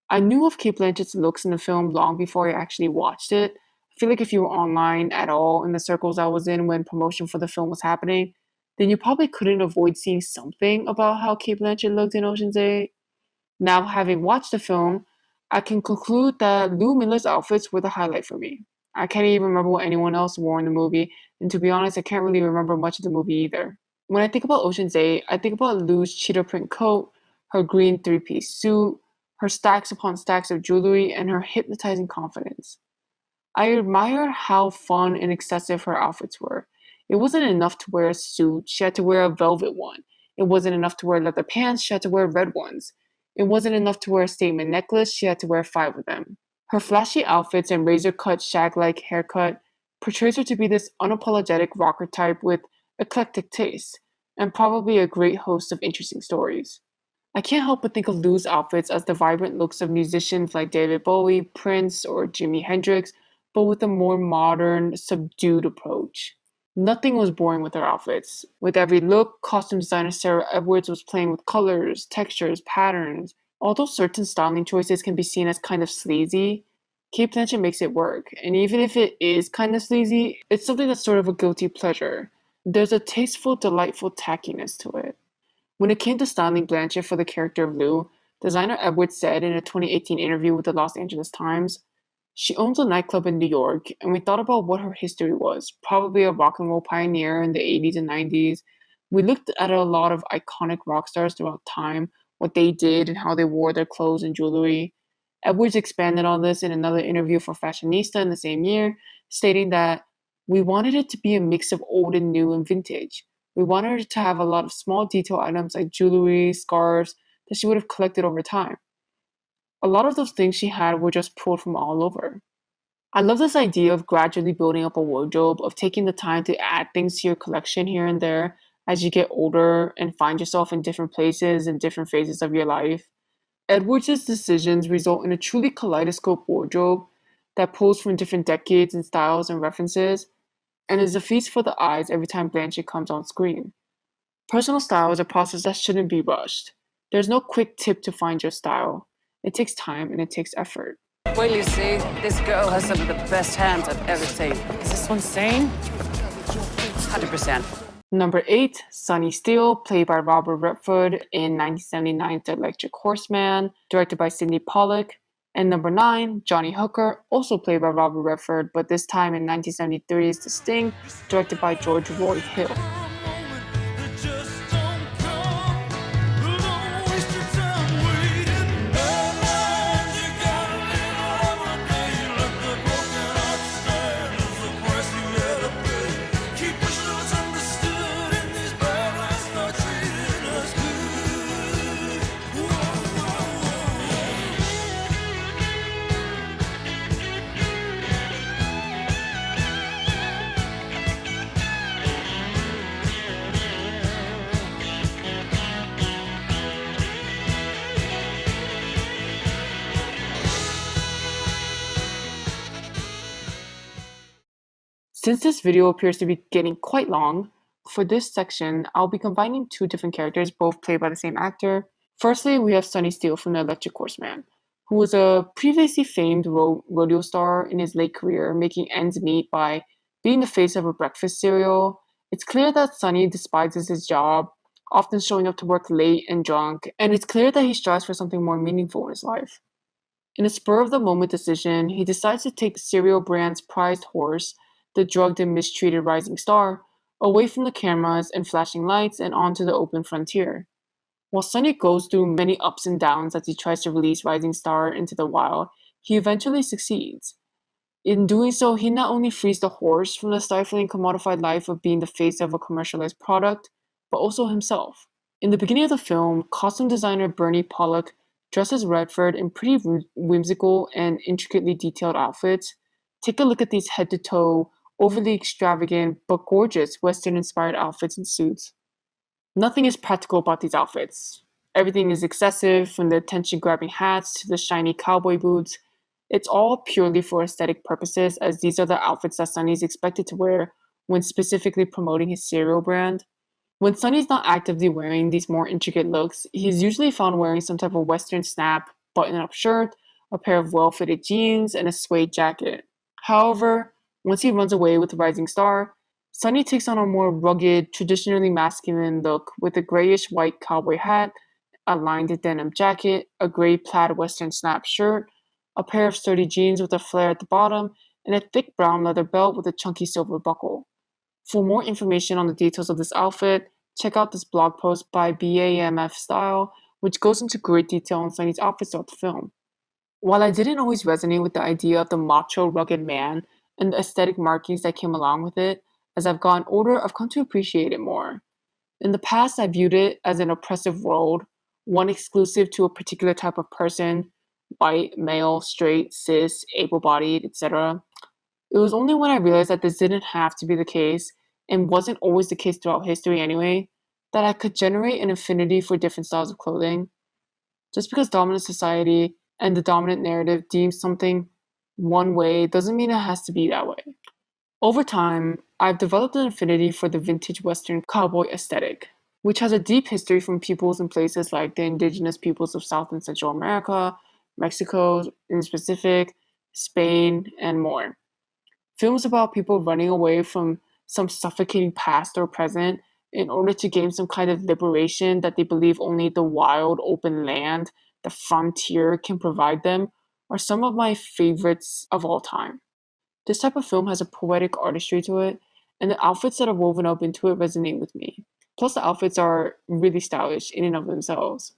I knew of Cate Blanchett's looks in the film long before I actually watched it. I feel like if you were online at all in the circles I was in when promotion for the film was happening, then you probably couldn't avoid seeing something about how Cate Blanchett looked in Ocean's 8. Now, having watched the film, I can conclude that Lou Miller's outfits were the highlight for me. I can't even remember what anyone else wore in the movie, and to be honest, I can't really remember much of the movie either. When I think about Ocean's 8, I think about Lou's cheetah print coat, her green three-piece suit, her stacks upon stacks of jewelry, and her hypnotizing confidence. I admire how fun and excessive her outfits were. It wasn't enough to wear a suit, she had to wear a velvet one. It wasn't enough to wear leather pants, she had to wear red ones. It wasn't enough to wear a statement necklace, she had to wear 5 of them. Her flashy outfits and razor-cut, shag-like haircut portrays her to be this unapologetic rocker type with eclectic taste, and probably a great host of interesting stories. I can't help but think of Lou's outfits as the vibrant looks of musicians like David Bowie, Prince, or Jimi Hendrix, but with a more modern, subdued approach. Nothing was boring with her outfits. With every look, costume designer Sarah Edwards was playing with colors, textures, patterns. Although certain styling choices can be seen as kind of sleazy, Kate Blanchett makes it work, and even if it is kind of sleazy, it's something that's sort of a guilty pleasure. There's a tasteful, delightful tackiness to it. When it came to styling Blanchett for the character of Lou, designer Edwards said in a 2018 interview with the Los Angeles Times, "She owns a nightclub in New York, and we thought about what her history was, probably a rock and roll pioneer in the 80s and 90s. We looked at a lot of iconic rock stars throughout time, what they did and how they wore their clothes and jewelry." Edwards expanded on this in another interview for Fashionista in the same year, stating that we wanted it to be a mix of old and new and vintage. We wanted it to have a lot of small detail items like jewelry, scarves that she would have collected over time. A lot of those things she had were just pulled from all over. I love this idea of gradually building up a wardrobe, of taking the time to add things to your collection here and there as you get older and find yourself in different places and different phases of your life. Edwards' decisions result in a truly kaleidoscope wardrobe that pulls from different decades and styles and references, and is a feast for the eyes every time Blanchett comes on screen. Personal style is a process that shouldn't be rushed. There's no quick tip to find your style. It takes time and it takes effort. Well, you see, this girl has some of the best hands I've ever seen. Is this one sane? 100%. Number 8, Sonny Steele, played by Robert Redford in 1979's The Electric Horseman, directed by Sidney Pollack. And number 9, Johnny Hooker, also played by Robert Redford, but this time in 1973's The Sting, directed by George Roy Hill. Since this video appears to be getting quite long, for this section, I'll be combining two different characters, both played by the same actor. Firstly, we have Sonny Steele from The Electric Horseman, who was a previously famed rodeo star in his late career, making ends meet by being the face of a breakfast cereal. It's clear that Sonny despises his job, often showing up to work late and drunk, and it's clear that he strives for something more meaningful in his life. In a spur-of-the-moment decision, he decides to take the cereal brand's prized horse, the drugged and mistreated rising star, away from the cameras and flashing lights and onto the open frontier. While Sonny goes through many ups and downs as he tries to release Rising Star into the wild, he eventually succeeds. In doing so, he not only frees the horse from the stifling commodified life of being the face of a commercialized product, but also himself. In the beginning of the film, costume designer Bernie Pollack dresses Redford in pretty whimsical and intricately detailed outfits. Take a look at these head-to-toe, overly extravagant but gorgeous Western-inspired outfits and suits. Nothing is practical about these outfits. Everything is excessive, from the attention-grabbing hats to the shiny cowboy boots. It's all purely for aesthetic purposes, as these are the outfits that Sonny is expected to wear when specifically promoting his cereal brand. When Sonny's not actively wearing these more intricate looks, he's usually found wearing some type of Western snap, button-up shirt, a pair of well-fitted jeans, and a suede jacket. However, once he runs away with the Rising Star, Sonny takes on a more rugged, traditionally masculine look with a grayish-white cowboy hat, a lined denim jacket, a gray plaid Western snap shirt, a pair of sturdy jeans with a flare at the bottom, and a thick brown leather belt with a chunky silver buckle. For more information on the details of this outfit, check out this blog post by BAMF Style, which goes into great detail on Sonny's outfits throughout the film. While I didn't always resonate with the idea of the macho, rugged man and the aesthetic markings that came along with it, as I've gotten older, I've come to appreciate it more. In the past, I viewed it as an oppressive world, one exclusive to a particular type of person, white, male, straight, cis, able-bodied, etc. It was only when I realized that this didn't have to be the case, and wasn't always the case throughout history anyway, that I could generate an affinity for different styles of clothing. Just because dominant society and the dominant narrative deems something one way doesn't mean it has to be that way. Over time, I've developed an affinity for the vintage Western cowboy aesthetic, which has a deep history from peoples in places like the indigenous peoples of South and Central America, Mexico in specific, Spain, and more. Films about people running away from some suffocating past or present in order to gain some kind of liberation that they believe only the wild, open land, the frontier, can provide them, are some of my favorites of all time. This type of film has a poetic artistry to it, and the outfits that are woven up into it resonate with me. Plus, the outfits are really stylish in and of themselves.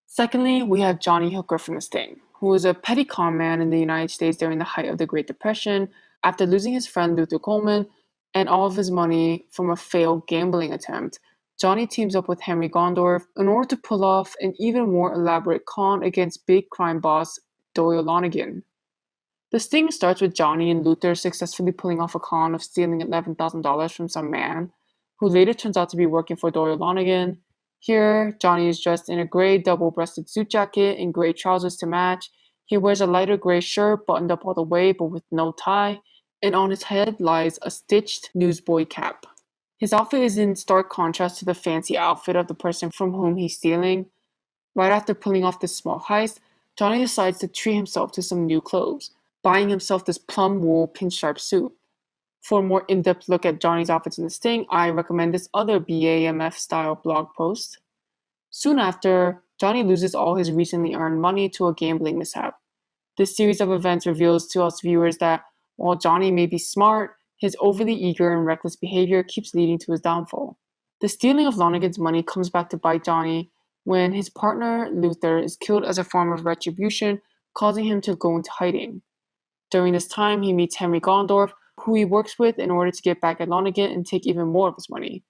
Secondly, we have Johnny Hooker from The Sting, who was a petty con man in the United States during the height of the Great Depression after losing his friend Luther Coleman and all of his money from a failed gambling attempt. Johnny teams up with Henry Gondorff in order to pull off an even more elaborate con against big crime boss Doyle Lonnegan. The sting starts with Johnny and Luther successfully pulling off a con of stealing $11,000 from some man, who later turns out to be working for Doyle Lonnegan. Here, Johnny is dressed in a gray double-breasted suit jacket and gray trousers to match. He wears a lighter gray shirt buttoned up all the way but with no tie, and on his head lies a stitched newsboy cap. His outfit is in stark contrast to the fancy outfit of the person from whom he's stealing. Right after pulling off this small heist, Johnny decides to treat himself to some new clothes, buying himself this plum wool pinstripe suit. For a more in-depth look at Johnny's outfits in The Sting, I recommend this other BAMF-style blog post. Soon after, Johnny loses all his recently earned money to a gambling mishap. This series of events reveals to us viewers that while Johnny may be smart, his overly eager and reckless behavior keeps leading to his downfall. The stealing of Lonnegan's money comes back to bite Johnny when his partner, Luther, is killed as a form of retribution, causing him to go into hiding. During this time, he meets Henry Gondorff, who he works with in order to get back at Lonnegan and take even more of his money.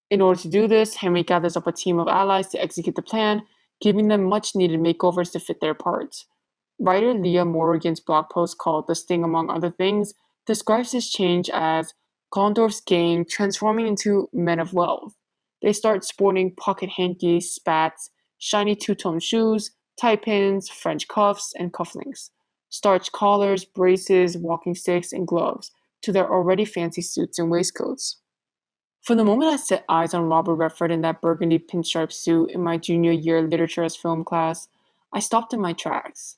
In order to do this, Henry gathers up a team of allies to execute the plan, giving them much-needed makeovers to fit their parts. Writer Leah Morrigan's blog post called The Sting Among Other Things describes this change as Gondorff's gang transforming into men of wealth. They start sporting pocket hankies, spats, shiny two-tone shoes, tie pins, French cuffs, and cufflinks, starched collars, braces, walking sticks, and gloves, to their already fancy suits and waistcoats. From the moment I set eyes on Robert Redford in that burgundy pinstripe suit in my junior year literature as film class, I stopped in my tracks.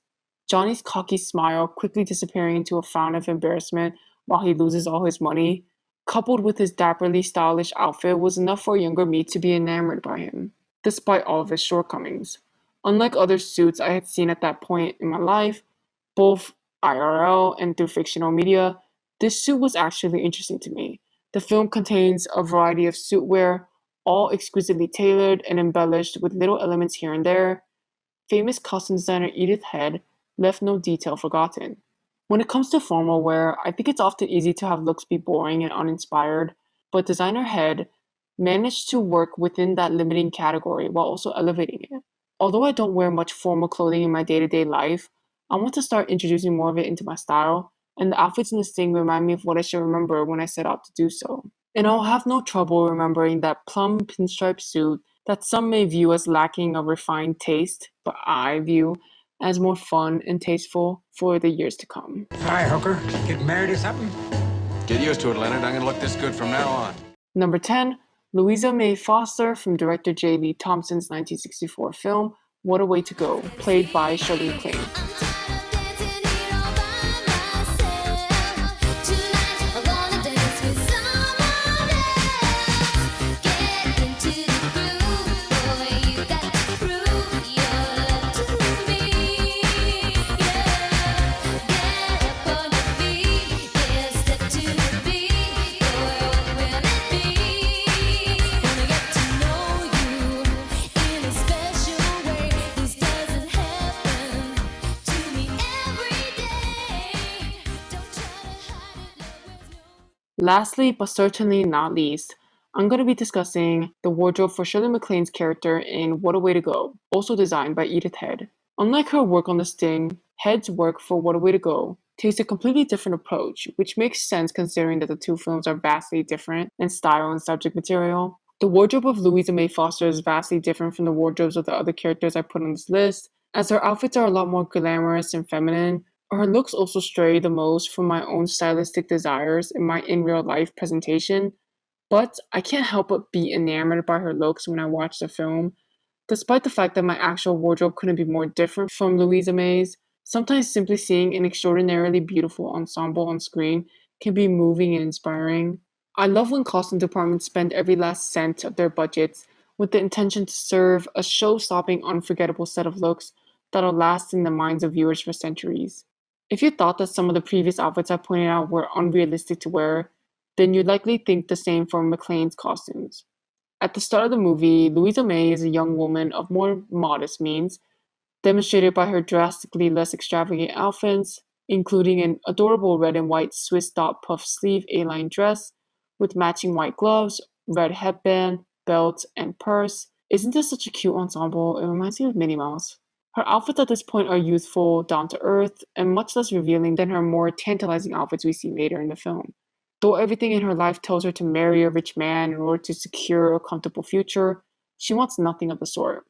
Johnny's cocky smile quickly disappearing into a frown of embarrassment while he loses all his money, coupled with his dapperly stylish outfit, was enough for younger me to be enamored by him, despite all of his shortcomings. Unlike other suits I had seen at that point in my life, both IRL and through fictional media, this suit was actually interesting to me. The film contains a variety of suit wear, all exquisitely tailored and embellished with little elements here and there. Famous costume designer Edith Head left no detail forgotten. When it comes to formal wear, I think it's often easy to have looks be boring and uninspired, but designer Head managed to work within that limiting category while also elevating it. Although I don't wear much formal clothing in my day-to-day life, I want to start introducing more of it into my style, and the outfits in The Sting remind me of what I should remember when I set out to do so. And I'll have no trouble remembering that plum pinstripe suit that some may view as lacking a refined taste, but I view as more fun and tasteful for the years to come. Hi, Hooker. Getting married or something? Get used to it, Leonard. I'm gonna look this good from now on. Number 10, Louisa May Foster from director J. Lee Thompson's 1964 film, What a Way to Go, played by Shirley MacLaine. Lastly, but certainly not least, I'm going to be discussing the wardrobe for Shirley MacLaine's character in What a Way to Go, also designed by Edith Head. Unlike her work on The Sting, Head's work for What a Way to Go takes a completely different approach, which makes sense considering that the two films are vastly different in style and subject material. The wardrobe of Louisa May Foster is vastly different from the wardrobes of the other characters I put on this list, as her outfits are a lot more glamorous and feminine. Her looks also stray the most from my own stylistic desires in my in-real-life presentation, but I can't help but be enamored by her looks when I watch the film. Despite the fact that my actual wardrobe couldn't be more different from Louisa May's, sometimes simply seeing an extraordinarily beautiful ensemble on screen can be moving and inspiring. I love when costume departments spend every last cent of their budgets with the intention to serve a show-stopping, unforgettable set of looks that'll last in the minds of viewers for centuries. If you thought that some of the previous outfits I pointed out were unrealistic to wear, then you'd likely think the same for McClane's costumes. At the start of the movie, Louisa May is a young woman of more modest means, demonstrated by her drastically less extravagant outfits, including an adorable red and white Swiss dot puff sleeve A-line dress with matching white gloves, red headband, belt, and purse. Isn't this such a cute ensemble? It reminds me of Minnie Mouse. Her outfits at this point are youthful, down-to-earth, and much less revealing than her more tantalizing outfits we see later in the film. Though everything in her life tells her to marry a rich man in order to secure a comfortable future, she wants nothing of the sort.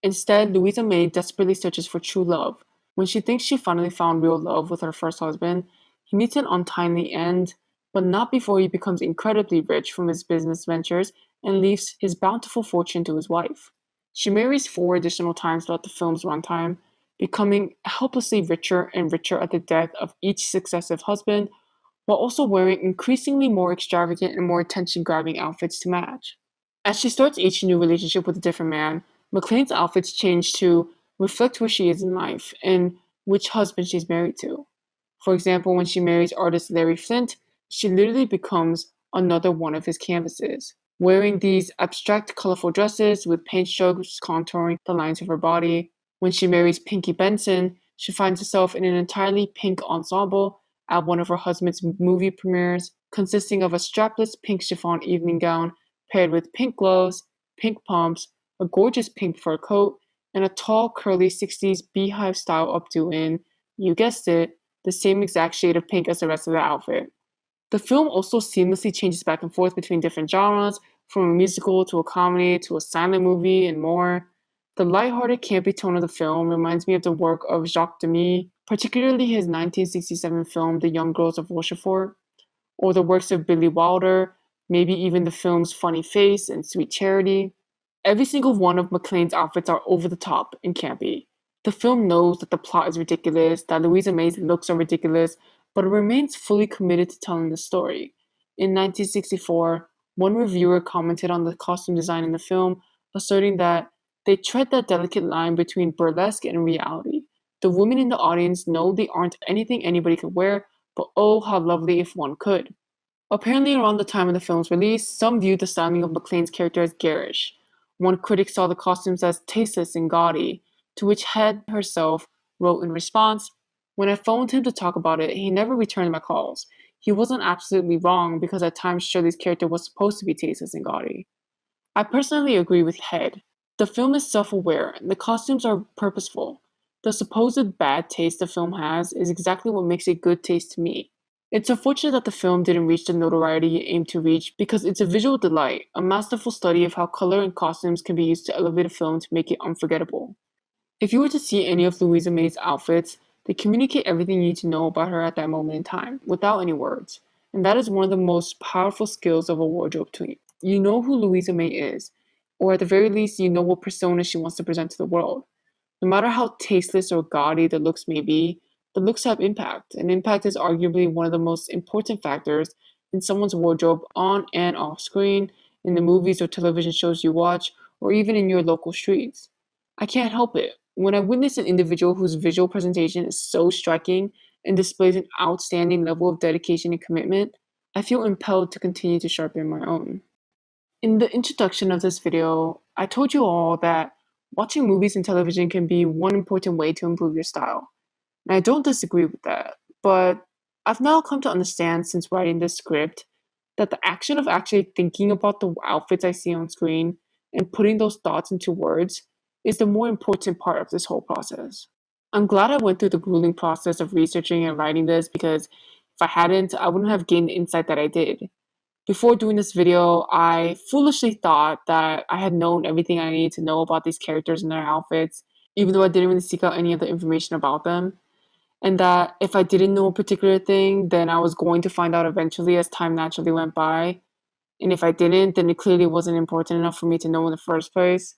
Instead, Louisa May desperately searches for true love. When she thinks she finally found real love with her first husband, he meets an untimely end, but not before he becomes incredibly rich from his business ventures and leaves his bountiful fortune to his wife. She marries 4 additional times throughout the film's runtime, becoming helplessly richer and richer at the death of each successive husband, while also wearing increasingly more extravagant and more attention-grabbing outfits to match. As she starts each new relationship with a different man, McClane's outfits change to reflect where she is in life and which husband she's married to. For example, when she marries artist Larry Flint, she literally becomes another one of his canvases, wearing these abstract, colorful dresses with paint strokes contouring the lines of her body. When she marries Pinky Benson, she finds herself in an entirely pink ensemble at one of her husband's movie premieres, consisting of a strapless pink chiffon evening gown paired with pink gloves, pink pumps, a gorgeous pink fur coat, and a tall, curly 60s beehive-style updo in, you guessed it, the same exact shade of pink as the rest of the outfit. The film also seamlessly changes back and forth between different genres, from a musical to a comedy to a silent movie and more. The lighthearted, campy tone of the film reminds me of the work of Jacques Demy, particularly his 1967 film The Young Girls of Rochefort, or the works of Billy Wilder, maybe even the films Funny Face and Sweet Charity. Every single one of McClane's outfits are over the top and campy. The film knows that the plot is ridiculous, that Louisa May's looks are ridiculous, but it remains fully committed to telling the story. In 1964, one reviewer commented on the costume design in the film, asserting that they tread that delicate line between burlesque and reality. The women in the audience know they aren't anything anybody could wear, but oh, how lovely if one could. Apparently, around the time of the film's release, some viewed the styling of McClane's character as garish. One critic saw the costumes as tasteless and gaudy, to which Head herself wrote in response, "When I phoned him to talk about it, he never returned my calls. He wasn't absolutely wrong because at times Shirley's character was supposed to be tasteless and gaudy." I personally agree with Head. The film is self-aware and the costumes are purposeful. The supposed bad taste the film has is exactly what makes it good taste to me. It's unfortunate that the film didn't reach the notoriety it aimed to reach because it's a visual delight, a masterful study of how color and costumes can be used to elevate a film to make it unforgettable. If you were to see any of Louisa May's outfits, they communicate everything you need to know about her at that moment in time, without any words. And that is one of the most powerful skills of a wardrobe tweet. You know who Louisa May is, or at the very least, you know what persona she wants to present to the world. No matter how tasteless or gaudy the looks may be, the looks have impact, and impact is arguably one of the most important factors in someone's wardrobe on and off screen, in the movies or television shows you watch, or even in your local streets. I can't help it. When I witness an individual whose visual presentation is so striking and displays an outstanding level of dedication and commitment, I feel impelled to continue to sharpen my own. In the introduction of this video, I told you all that watching movies and television can be one important way to improve your style. And I don't disagree with that, but I've now come to understand since writing this script that the action of actually thinking about the outfits I see on screen and putting those thoughts into words is the more important part of this whole process. I'm glad I went through the grueling process of researching and writing this because if I hadn't, I wouldn't have gained the insight that I did. Before doing this video, I foolishly thought that I had known everything I needed to know about these characters and their outfits, even though I didn't really seek out any of the information about them. And that if I didn't know a particular thing, then I was going to find out eventually as time naturally went by. And if I didn't, then it clearly wasn't important enough for me to know in the first place.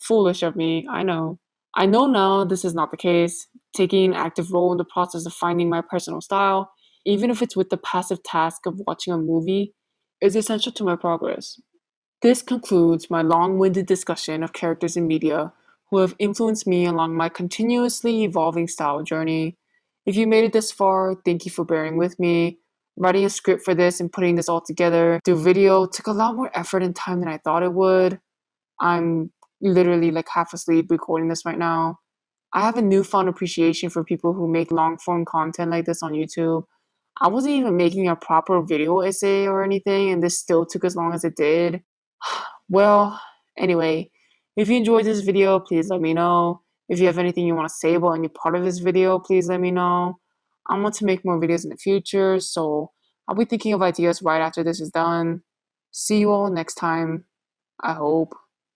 Foolish of me, I know. I know now this is not the case. Taking an active role in the process of finding my personal style, even if it's with the passive task of watching a movie, is essential to my progress. This concludes my long-winded discussion of characters in media who have influenced me along my continuously evolving style journey. If you made it this far, thank you for bearing with me. Writing a script for this and putting this all together through video took a lot more effort and time than I thought it would. I'm literally like half asleep recording this right now. I have a newfound appreciation for people who make long-form content like this on YouTube. I wasn't even making a proper video essay or anything, and this still took as long as it did. Well, anyway, if you enjoyed this video, please let me know. If you have anything you want to say about any part of this video, please let me know. I want to make more videos in the future, so I'll be thinking of ideas right after this is done. See you all next time, I hope.